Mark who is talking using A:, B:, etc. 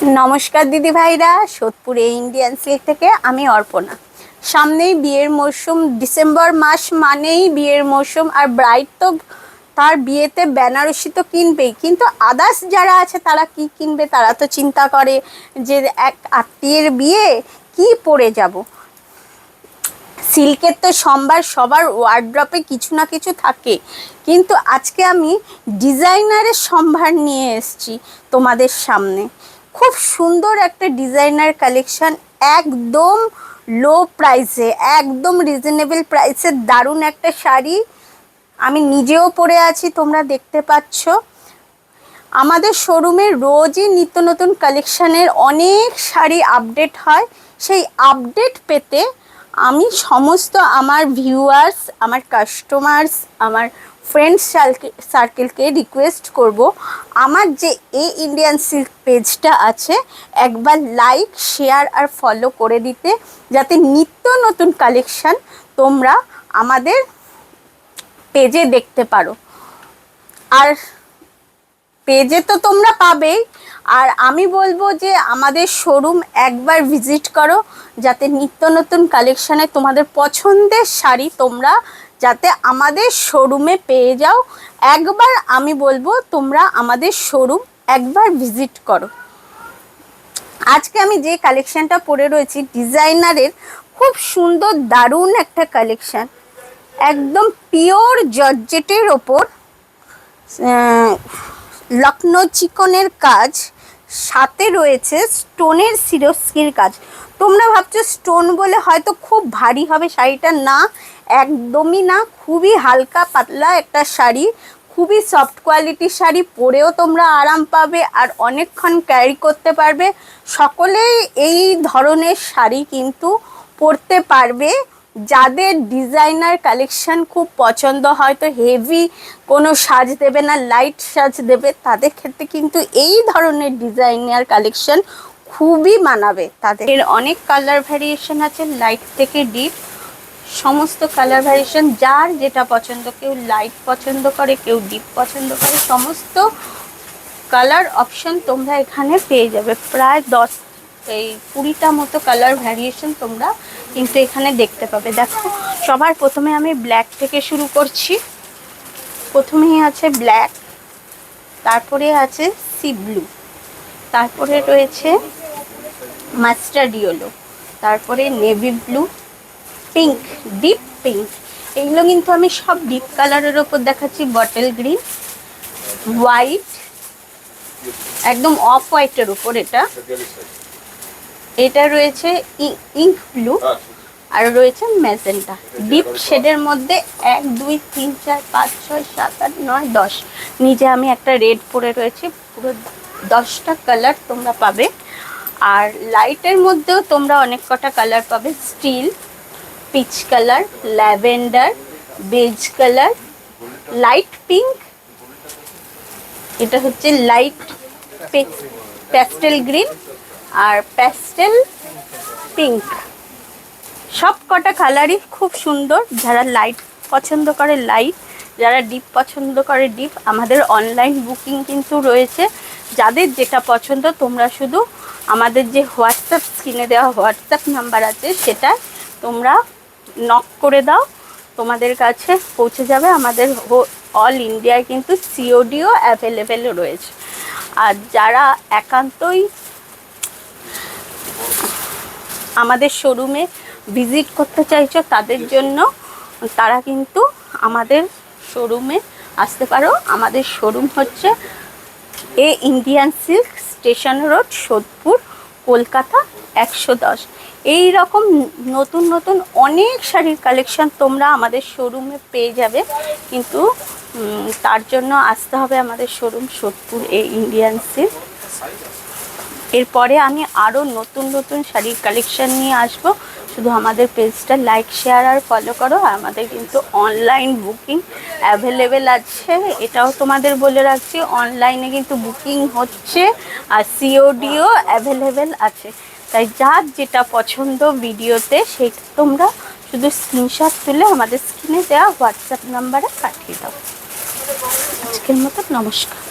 A: নমস্কার দিদি ভাইরা, সোদপুরে ইন্ডিয়ান সিল্ক থেকে আমি অর্পণা। সামনেই বিয়ের মরশুম, ডিসেম্বর মাস মানেই বিয়ের মরশুম। আর ব্রাইড তো তার বিয়েতে বেনারসি তো কিনবেই, কিন্তু আদার্স যারা আছে তারা কি কিনবে? তারা তো চিন্তা করে যে এক আত্মীয়ের বিয়ে কি পরে যাব। সিল্কের তো সবার ওয়ার্ড্রপে কিছু না কিছু থাকে, কিন্তু আজকে আমি ডিজাইনারের সম্ভার নিয়ে এসেছি তোমাদের সামনে। খুব সুন্দর একটা ডিজাইনার কালেকশন, একদম লো প্রাইসে, একদম রিজনেবল প্রাইসে দারুণ একটা শাড়ি। আমি নিজেও পরে আছি, তোমরা দেখতে পাচ্ছ। আমাদের শোরুমে রোজই নিত্য নতুন কালেকশানের অনেক শাড়ি আপডেট হয়। সেই আপডেট পেতে আমি সমস্ত আমার ভিউয়ার্স, আমার কাস্টমার্স, আমার ফ্রেন্ডস সার্কেলকে রিকোয়েস্ট করব, আমার যে এই ইন্ডিয়ান সিল্ক পেজটা আছে একবার লাইক, শেয়ার আর ফলো করে দিতে, যাতে নিত্য নতুন কালেকশান তোমরা আমাদের পেজে দেখতে পারো। আর পেজে তো তোমরা পাবেই, আর আমি বলবো যে আমাদের শোরুম একবার ভিজিট করো, যাতে নিত্য নতুন কালেকশানে তোমাদের পছন্দের শাড়ি তোমরা যাতে আমাদের শোরুমে পেয়ে যাও। একবার আমি বলবো তোমরা আমাদের শোরুম একবার ভিজিট করো। আজকে আমি যে কালেকশানটা পরে রয়েছি ডিজাইনারের, খুব সুন্দর দারুণ একটা কালেকশান, একদম পিওর জর্জেটের ওপর লখনৌ চিকনের কাজ, সাথে রয়েছে স্টোনের সিরোস্কির কাজ। তোমরা ভাবছো স্টোন বলে হয়তো খুব ভারী হবে শাড়িটা, না, একদমই না। খুবই হালকা পাতলা একটা শাড়ি, খুবই সফট কোয়ালিটির শাড়ি, পরেও তোমরা আরাম পাবে আর অনেকক্ষণ ক্যারি করতে পারবে। সকলেই এই ধরনের শাড়ি কিন্তু পরতে পারবে। যাদের ডিজাইনার কালেকশন খুব পছন্দ, হয়তো হেভি কোনো সাজ দেবে না, লাইট সাজ দেবে, তাদের ক্ষেত্রে কিন্তু এই ধরনের ডিজাইনার কালেকশন খুবই মানাবে তাদের। এর অনেক কালার ভ্যারিয়েশন আছে, লাইট থেকে ডিপ, সমস্ত কালার ভ্যারিয়েশন যার যেটা পছন্দ। কেউ লাইট পছন্দ করে, কেউ ডিপ পছন্দ করে, সমস্ত কালার অপশন তোমরা এখানে পেয়ে যাবে। প্রায় 20-20টা মতো কালার ভ্যারিয়েশন তোমরা কিন্তু এখানে দেখতে পাবে। দেখো, সবার প্রথমে আমি ব্ল্যাক থেকে শুরু করছি। প্রথমেই আছে ব্ল্যাক, তারপরে আছে সি ব্লু, তারপরে রয়েছে মাস্টার্ড ইয়েলো, তারপরে navy blue, pink, deep pink. এগুলো কিন্তু আমি সব ডিপ কালারের ওপর দেখাচ্ছি। বটল গ্রিন, হোয়াইট, একদম অফ হোয়াইটের উপর এটা রয়েছে ইঙ্ক ব্লু, আর রয়েছে ম্যাজেন্টা। ডিপ শেডের মধ্যে 1 2 3 4 5 6 7 8 9 10, নিচে আমি একটা রেড পরে রয়েছি। পুরো 10টা কালার তোমরা পাবে। আর লাইটের মধ্যেও তোমরা অনেক কটা কালার পাবে। Steel, peach colour, lavender, beige colour, light pink, এটা হচ্ছে লাইট প্যাস্টেল গ্রিন, আর প্যাস্টেল পিঙ্ক। সব কটা কালারই খুব সুন্দর। যারা লাইট পছন্দ করে লাইট, যারা ডিপ পছন্দ করে ডিপ। আমাদের অনলাইন বুকিং কিন্তু রয়েছে। যাদের যেটা পছন্দ তোমরা শুধু আমাদের যে হোয়াটসঅ্যাপ স্ক্রিনে দেওয়া হোয়াটসঅ্যাপ নাম্বার আছে সেটা তোমরা নক করে দাও, তোমাদের কাছে পৌঁছে যাবে। আমাদের অল ইন্ডিয়ায় কিন্তু সিওডিও অ্যাভেলেবেল রয়েছে। আর যারা একান্তই আমাদের শোরুমে ভিজিট করতে চাইছো তাদের জন্য, তারা কিন্তু আমাদের শোরুমে আসতে পারো। আমাদের শোরুম হচ্ছে এ Indian silk, station road, Sodepur, Kolkata 110। এই রকম নতুন নতুন অনেক শাড়ির কালেকশন তোমরা আমাদের শোরুমে পেয়ে যাবে, কিন্তু তার জন্য আসতে হবে আমাদের শোরুম সোদপুর এ ইন্ডিয়ান সিল্ক। এরপরে আমি আরও নতুন নতুন শাড়ির কালেকশান নিয়ে আসবো। শুধু আমাদের পেজটা লাইক, শেয়ার আর ফলো করো। আর আমাদের কিন্তু অনলাইন বুকিং অ্যাভেলেবেল আছে, এটাও তোমাদের বলে রাখছি। অনলাইনে কিন্তু বুকিং হচ্ছে, আর সিওডিও অ্যাভেলেবেল আছে। তাই যার যেটা পছন্দ ভিডিওতে সেটা তোমরা শুধু স্ক্রিনশট তুলে আমাদের স্ক্রিনে দেওয়া হোয়াটসঅ্যাপ নাম্বারে পাঠিয়ে দাও। আজকের মতো নমস্কার।